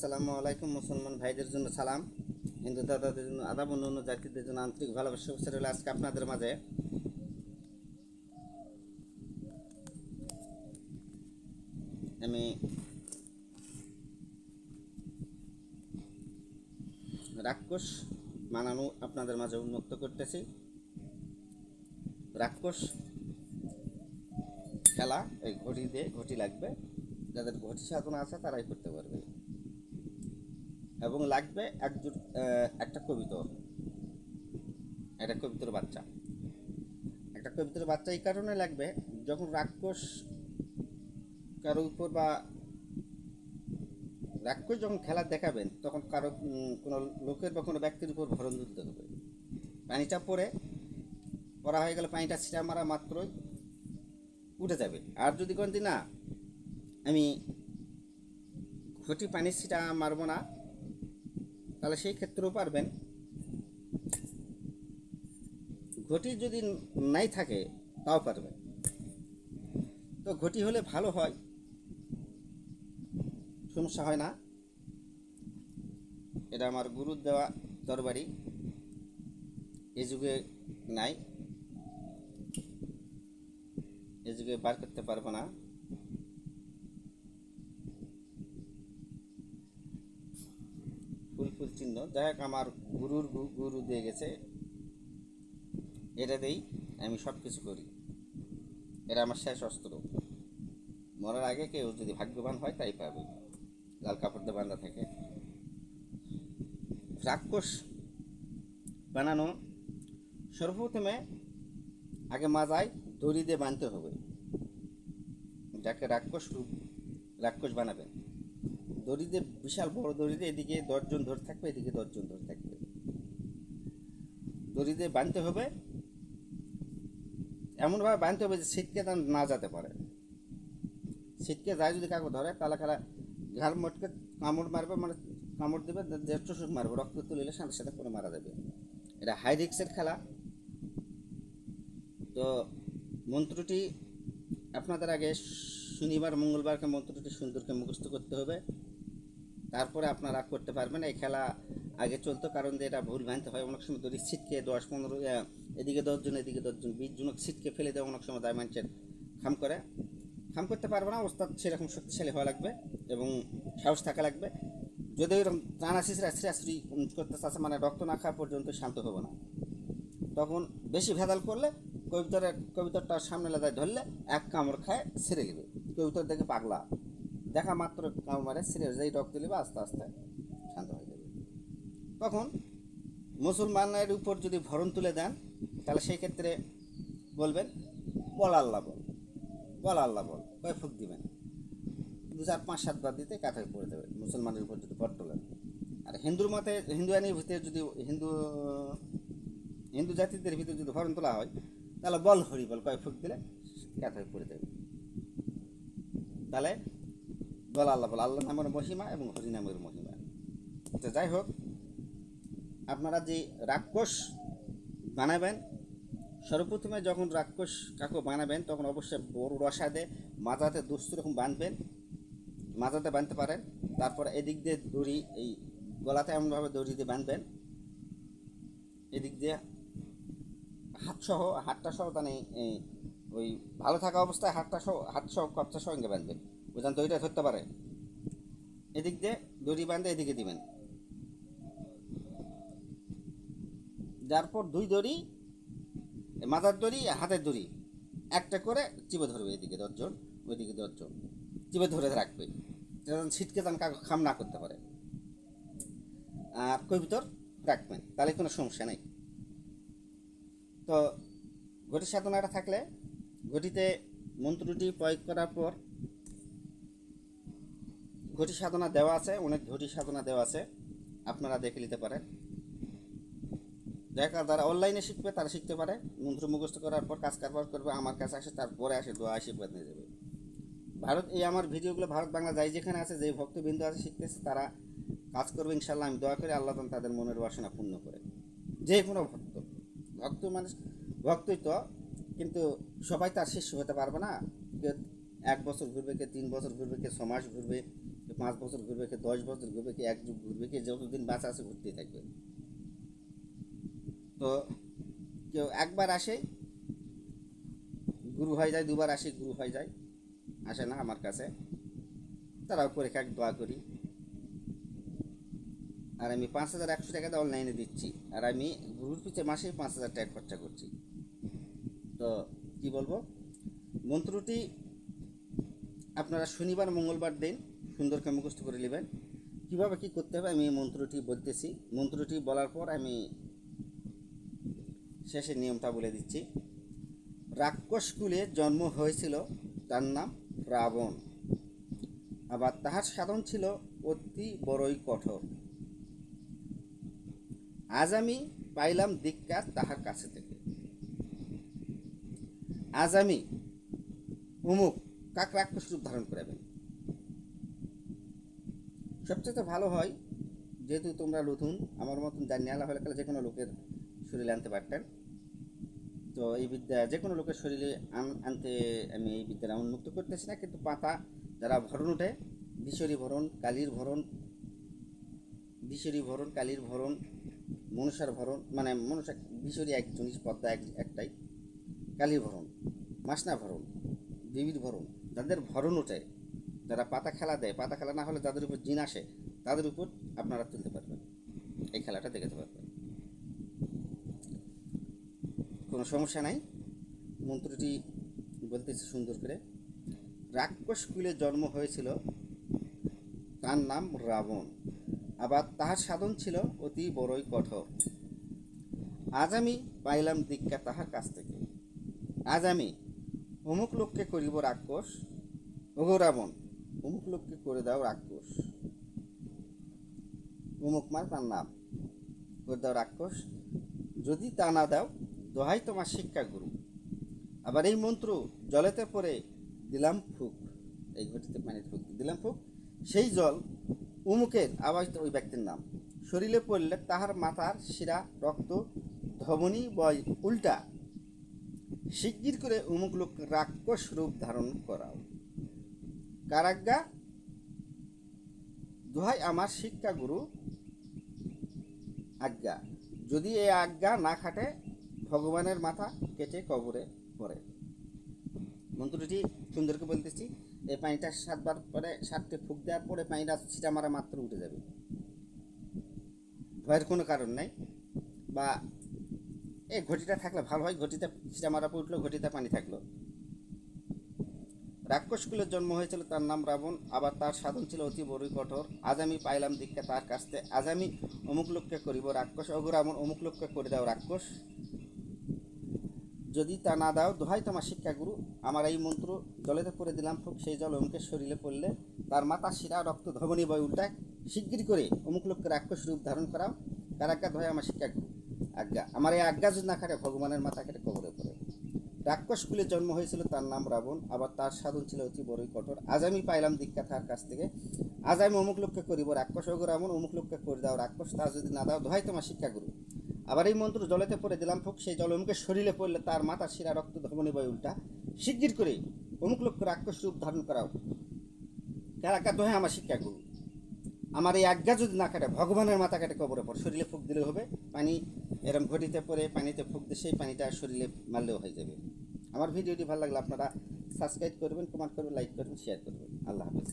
আসসালামু আলাইকুম। মুসলমান ভাইদের জন্য সালাম, হিন্দু দাদাদের জন্য আদাব, অন্য জাতিদের জন্য আন্তরিক ভালোবাসা শুভেচ্ছা রইল। আজকে আপনাদের মাঝে আমি রাক্ষস বানানো আপনাদের মাঝে উন্মুক্ত করতেছি। রাক্ষস খেলা এই ঘটি দিয়ে, ঘটি লাগবে, যাদের ঘটি সাধনা আছে তারাই করতে পারবে, এবং লাগবে একটা কবিতর, একটা কবিতর বাচ্চা। একটা কবিতর বাচ্চা এই কারণে লাগবে, যখন রাক্ষস কারোর উপর বা রাক্ষস যখন খেলা দেখাবেন, তখন কারো কোনো লোকের বা কোনো ব্যক্তির উপর ভরণ তুলতে হবে। পানিটা পড়া হয়ে গেলে পানিটা ছিটা মারা মাত্রই উঠে যাবে। আর যদি কোন দিন না আমি ঘটি পানির ছিটা মারবো না, তাহলে সেই ক্ষেত্রেও পারবেন। ঘটি যদি নাই থাকে তাও পারবেন। তো ঘটি হলে ভালো হয়, সমস্যা হয় না। এটা আমার গুরুর দেওয়া তরবারি, এ যুগে নাই, এ যুগে বার করতে পারবো না। ফুল চিহ্ন, যাই হোক, আমার গুরুর গুরু দিয়ে গেছে, এটা দিয়েই আমি সব কিছু করি। এটা আমার শেষ অস্ত্র। মরার আগে কেউ যদি ভাগ্যবান হয় তাই পাবে। লাল কাপড় দিয়ে বাঁধা থাকে। রাক্ষস বানানো সর্বপ্রথমে আগে মাজায় দড়ি দিয়ে বাঁধতে হবে। যাকে রাক্ষস বানাবেন, দড়ি দিয়ে, বিশাল বড় দড়ি দিয়ে, এদিকে 10 জন ধরে থাকবে, এদিকে 10 জন ধরে থাকবে। দড়ি দিয়ে বাঁধতে হবে, এমনভাবে বাঁধতে হবে যে ছিটকে না যেতে পারে। ছিটকে যায় যদি কাউকে ধরে, তাহলে খেলা ঘাড় মটকে কামড় মারবে, মানে কামড় দেবে, যে চুষুক মারবে, রক্ত তুলিলে সাথে সাথে করে মারা যাবে। এটা হাই রিক্সের খেলা। তো মন্ত্রটি আপনাদের আগে শনিবার মঙ্গলবারকে মন্ত্রটি সুন্দরকে মুখস্থ করতে হবে, তারপরে আপনারা করতে পারবেন। এই খেলা আগে চলতো, কারণ এটা ভুল ভ্রান্তি হয়। অনেক সময় দড়ি ছিটকে 10-15, এদিকে 10 জন, এদিকে 10 জন, 20 জনক ছিটকে ফেলে দেওয়া অনেক সময় দায় মানুষের খাম করতে পারবে না। ওস্তাদ সেরকম শক্তিশালী হওয়া লাগবে এবং সাহস থাকা লাগবে। যদি ওইরকম টানা শিশিরাশ্রী করতে চাচ্ছে, মানে রক্ত না খাওয়া পর্যন্ত শান্ত হবে না। তখন বেশি ভেদাল করলে কবিতরটার সামনে লাদায় ধরলে এক কামড় খায় ছেড়ে নেবে। কবিতর দেখে পাগলা, দেখা মাত্র কামড় মারে ছেড়ে, যেই রক্ত নেবে আস্তে আস্তে শান্ত হয়ে যাবে। তখন মুসলমানের উপর যদি ভরণ তুলে দেন, তাহলে সেই ক্ষেত্রে বলবেন বল আল্লাহ বল, বল আল্লাহ বল, কয় ফুক দিবেন, 2, 4, 5, 7 বার দিতে কাঁথায় পড়ে দেবে মুসলমানের উপর যদি ভর তোলেন। আর হিন্দু আইনের ভিতরে যদি হিন্দু জাতিদের ভিতরে যদি ভরণ তোলা হয়, তাহলে বল হরি বল, কয় ফুক দিলে কাঁথায় পড়ে দেবে। তাহলে বল আল্লাহ বল, আল্লাহ নামের মহিমা এবং হরি নামের মহিমা। তো যাই হোক, আপনারা যে রাক্ষস বানাবেন, সর্বপ্রথমে যখন রাক্ষস কাকু বানাবেন, তখন অবশ্যই বড় রসাদে মাথাতে দুস্থ রকম বাঁধবেন, মাথাতে বাঁধতে পারেন। তারপর এদিক দিয়ে দড়ি, এই গলাতে এমনভাবে দড়ি দিয়ে বাঁধবেন, এদিক দিয়ে হাতটা সহ মানে ওই ভালো থাকা অবস্থায় হাত সহ কপচার সঙ্গে বাঁধবেন, বুঝলেন? দড়িটা ধরতে পারে, এদিক দিয়ে দড়ি বাঁধে এদিকে দিবেন। যারপর 2 দড়ি, মাথার দড়ি হাতের দড়ি একটা করে চিপে ধরবে, এদিকে 10 জন, ওইদিকে 10 জন চিপে ধরে রাখবে, যেন ছিটকে যেন কাউকে খাম না করতে পারে। আর কবিতর রাখবেন, তাহলে কোনো সমস্যা নেই। তো ঘটি সাধনাটা থাকলে, ঘটিতে মন্ত্রটি প্রয়োগ করার পর, ঘটি সাধনা দেওয়া আছে, অনেক ঘটি সাধনা দেওয়া আছে, আপনারা দেখে নিতে পারেন। যারা অনলাইনে শিখবে তারা শিখতে পারে। মন্ত্র মুখস্থ করার পর কাজ কারবার করবে, আমার কাছে আসে, তারপরে আসে দোয়া আশীর্বাদ নিয়ে যাবে। আমার ভিডিওগুলো ভারত বাংলা যাই যেখানে আছে, যে ভক্তবৃন্দ আছে শিখতেছে, তারা কাজ করবে ইনশাল্লাহ। আমি দোয়া করি আল্লাহ তাদের মনের বাসনা পূর্ণ করে। যে কোনো ভক্ত মানুষ ভক্তই তো, কিন্তু সবাই তার শিষ্য হতে পারবে না। কেউ 1 বছর ঘুরবে, কেউ 3 বছর ঘুরবে, কেউ 6 মাস ঘুরবে, 5 বছর ঘুরবে, কি 10 বছর ঘুরবে, কি 1 যুগ ঘুরবে, কি যতদিন বাঁচা আছে ঘুরতেই থাকবে। তো কেউ একবার আসে গুরু হয়ে যায়, দুবার আসে গুরু হয়ে যায়, আসে না আমার কাছে, তারাও করে খাক, দোয়া করি। আর আমি 5100 টাকা দিয়ে অনলাইনে দিচ্ছি, আর আমি গুরুর পিছিয়ে মাসে 5000 টাকা খরচা করছি। তো কি বলবো, মন্ত্রটি আপনারা শনিবার মঙ্গলবার দিন সুন্দর করে মুখস্থ করে নেবেন। কীভাবে কী করতে হবে আমি এই মন্ত্রটি বলতেছি। মন্ত্রটি বলার পর আমি শেষের নিয়মটা বলে দিচ্ছি। রাক্ষস কুলে জন্ম হয়েছিল, তার নাম রাবণ। আবার তাহার সাধন ছিল অতি বড়ই কঠোর। আজ আমি পাইলাম দীক্ষা তাহার কাছে থেকে। আজ আমি অমুক কাক রাক্ষস রূপ ধারণ করাবেন। সবচেয়ে ভালো হয়, যেহেতু তোমরা নতুন, আমার মতন জানি আলা হলে যে কোনো লোকের শরীরে আনতে পারতেন। তো এই বিদ্যা যে কোনো লোকের শরীরে আনতে আমি এই বিদ্যাটা উন্মুক্ত করতেছি না, কিন্তু পাতা যারা ভরণ ওঠে, বিশরী ভরণ, কালীর ভরণ, বিশরী ভরণ, কালীর ভরণ, মনসার ভরণ, মানে মনসা বিশরী এক জিনিস, পদ্মা একটাই, কালীর ভরণ, মাসনা ভরণ, দেবীর ভরণ, যাদের ভরণ ওঠে, যারা পাতা খেলা দেয়, পাতা খেলা না হলে যাদের উপর জিন আসে, তাদের উপর আপনারা তুলতে পারবেন, এই খেলাটা দেখাতে পারবেন, কোনো সমস্যা নাই। মন্ত্রটি বলতেছি সুন্দর করে। রাক্ষস কুলে জন্ম হয়েছিল, তার নাম রাবণ। আবার তাহার সাধন ছিল অতি বড়ই কঠোর। আজ আমি পাইলাম দীক্ষা তাহার কাছ থেকে। আজ আমি অমুক লোককে করিব রাক্ষস, ওগো রাবণ অমুক লোককে করে দাও রাক্ষস। অমুক মানে তার নাম, করে দাও রাক্ষস। যদি তা না দাও, দোহাই তোমার শিক্ষা গুরু। আবার এই মন্ত্র জলেতে পরে দিলাম ফুক, এই ঘটিতে পানিতে ফুক দিলাম ফুক, সেই জল অমুকের, আবার ওই ব্যক্তির নাম, শরীরে পড়লে তাহার মাথার শিরা, রক্ত, ধমনী বয় উল্টা, শিগগির করে অমুক লোক রাক্ষস রূপ ধারণ করাও। কারাজ্ঞা, দোহাই আমার শিক্ষা গুরু আজ্ঞা। যদি এই আজ্ঞা না খাটে, ভগবানের মাথা কেটে কবরে পড়ে। মন্ত্রটি সুন্দরকে বলতেছি। এই পানিটা 7 বার পরে, 7টে ফুক দেওয়ার পরে পানিটা ছিটা মারা মাত্র উঠে যাবে, ভয়ের কোনো কারণ নেই। বা এই ঘটিটা থাকলে ভালো হয়, ঘটিতে ছিটা মারা পর উঠলো, ঘটিতে পানি থাকলো। রাক্ষসকুলের জন্ম হয়েছিল, তার নাম রাবণ। আবার তার সাধন ছিল অতি বড়ই কঠোর। আজ আমি পাইলাম দীক্ষা তার কাছ থেকে। আজ আমি অমুক লোককে করিব রাক্ষস, ওগো রাবণ অমুক লোককে করে দাও রাক্ষস। যদি তা না দাও, দোহাই তোমার শিক্ষা গুরু। আমার এই মন্ত্র জলেতে পরে দিলাম ফুক, সেই জল অমুকের শরীরে পড়লে তার মাথা শিরা, রক্ত, ধমনী বয় উল্টায়, শিগগির করে অমুক লোককে রাক্ষস রূপ ধারণ করাও। কার আজ্ঞা? দোহাই আমার শিক্ষা গুরু আজ্ঞা। আমার এই আজ্ঞা যদি না খাটে, ভগবানের মাথা কেটে কবরে পড়ে। রাক্ষস কুলে জন্ম হয়েছিল, তার নাম রাবণ। আবার তার সাধন ছিল অতি বড়ই কঠোর। আজ আমি পাইলাম দীক্ষা তার কাছ থেকে। আজ আমি অমুক লোককে করিব রাক্ষস, ওগো রাবণ অমুক লোককে করে দাও রাক্ষস। তা যদি না দাও, দোহাই তোমার শিক্ষা গুরু। আবার এই মন্ত্র জলেতে পরে দিলাম ফুক, সেই জল অমুকের শরীরে পড়লে তার মাথা শিরা, রক্ত, ধমনী বয় উল্টা, শিগগির করে অমুক লোককে রাক্ষস রূপ ধারণ করাও। কার আজ্ঞা? দোহাই আমার শিক্ষা গুরু। আমার এই আজ্ঞা যদি না কাটে, ভগবানের মাথা কাটে কবরে পড়ে। শরীরে ফুক দিলে হবে, পানি এরম ঘটিতে পরে পানিতে ফুক দিয়ে সেই পানিটা শরীরে মারলেও হয়ে যাবে। আমার ভিডিওটি ভালো লাগলে আপনারা সাবস্ক্রাইব করবেন, কমেন্ট করবেন, লাইক করবেন, শেয়ার করবেন। আল্লাহ হাফেজ।